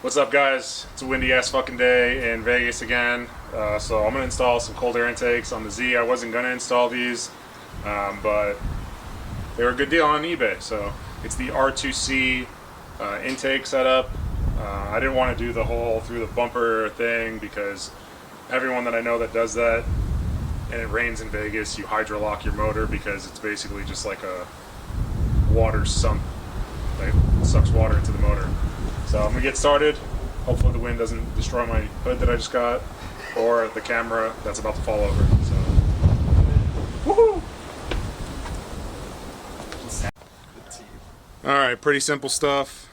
What's up, guys? It's a windy ass fucking day in Vegas again. So I'm gonna install some cold air intakes on the Z. I wasn't gonna install these, but they were a good deal on eBay. So it's the R2C intake setup. I didn't want to do the whole through the bumper thing because everyone that I know that does that, and it rains in Vegas, you hydrolock your motor because it's basically just like a water sump. Like, it sucks water into the motor. So I'm gonna get started. Hopefully the wind doesn't destroy my hood that I just got, or the camera that's about to fall over. So, woohoo! All right, pretty simple stuff.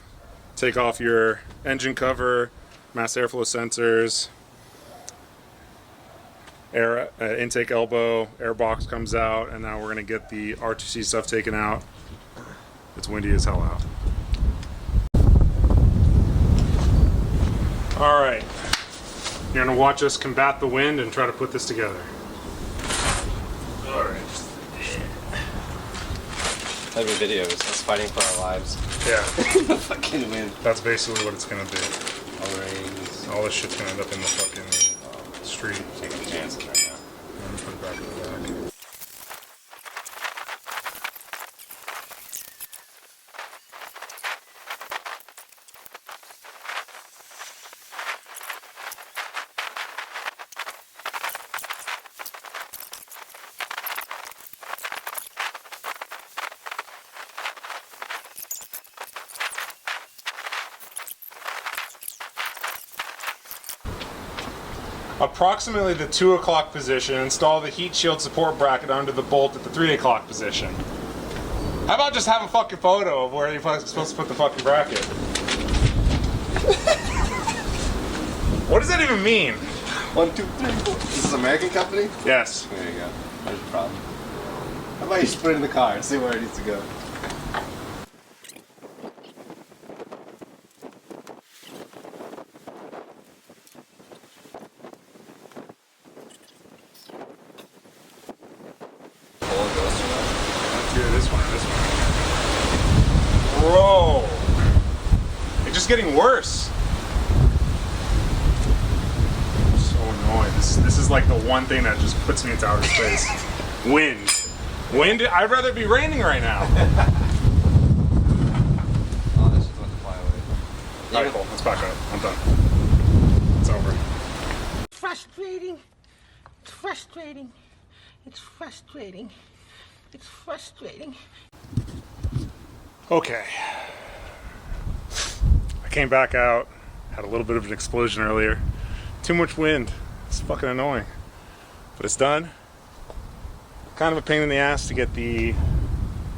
Take off your engine cover, mass airflow sensors, air intake elbow, air box comes out, and now we're gonna get the R2C stuff taken out. It's windy as hell out. All right, you're gonna watch us combat the wind and try to put this together. All right. Every video is us fighting for our lives. Yeah. The fucking wind. That's basically what it's gonna be. All rains. All this shit's gonna end up in the fucking street. Taking chances right now. I'm gonna put it back in the back. Approximately the 2 o'clock position, install the heat shield support bracket under the bolt at the 3 o'clock position. How about just have a fucking photo of where you're supposed to put the fucking bracket? What does that even mean? 1, 2, 3, 4. This is an American company? Yes. There you go. There's your problem. How about you just put it in the car and see where it needs to go? This one. Bro! It's just getting worse. I'm so annoyed. This is like the one thing that just puts me into outer space. Wind. I'd rather it be raining right now. Oh, this is about to fly away. Alright, cool. Let's back up. I'm done. It's over. Frustrating. It's frustrating. It's frustrating. It's frustrating. Okay. I came back out, had a little bit of an explosion earlier. Too much wind. It's fucking annoying. But it's done. Kind of a pain in the ass to get the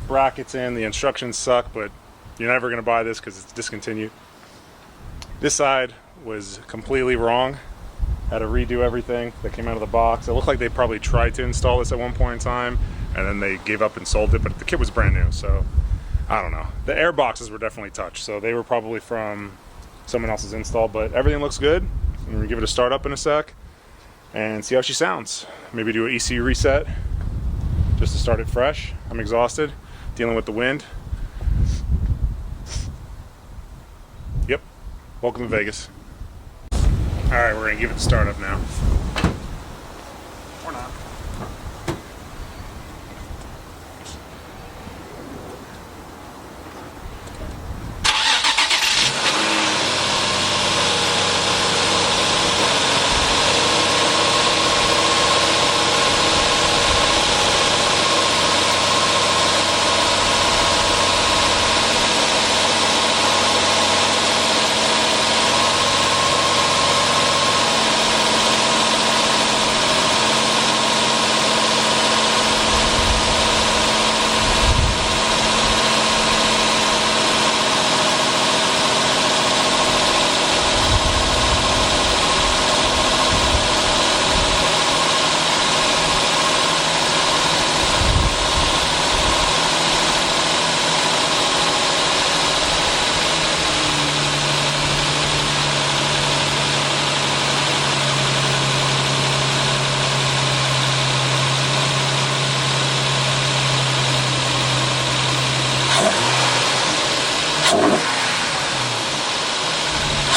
brackets in. The instructions suck, but you're never going to buy this because it's discontinued. This side was completely wrong. Had to redo everything that came out of the box. It looked like they probably tried to install this at one point in time, and then they gave up and sold it, but the kit was brand new, so I don't know. The air boxes were definitely touched, so they were probably from someone else's install, but everything looks good. I'm gonna give it a start up in a sec and see how she sounds. Maybe do an ECU reset just to start it fresh. I'm exhausted, dealing with the wind. Yep, welcome to Vegas. All right, we're gonna give it the start up now. Or not.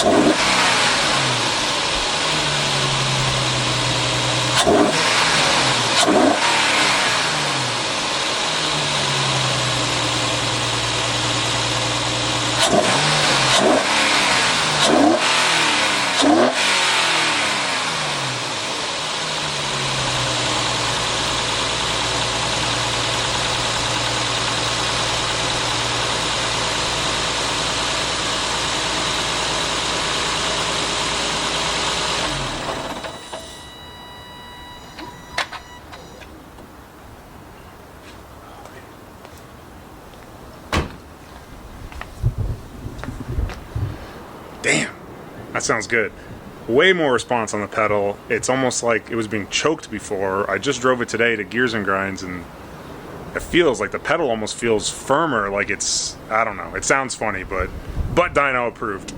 You Damn, that sounds good. Way more response on the pedal. It's almost like it was being choked before. I just drove it today to Gears and Grinds, and it feels like the pedal almost feels firmer. Like it's, I don't know. It sounds funny, but dyno approved.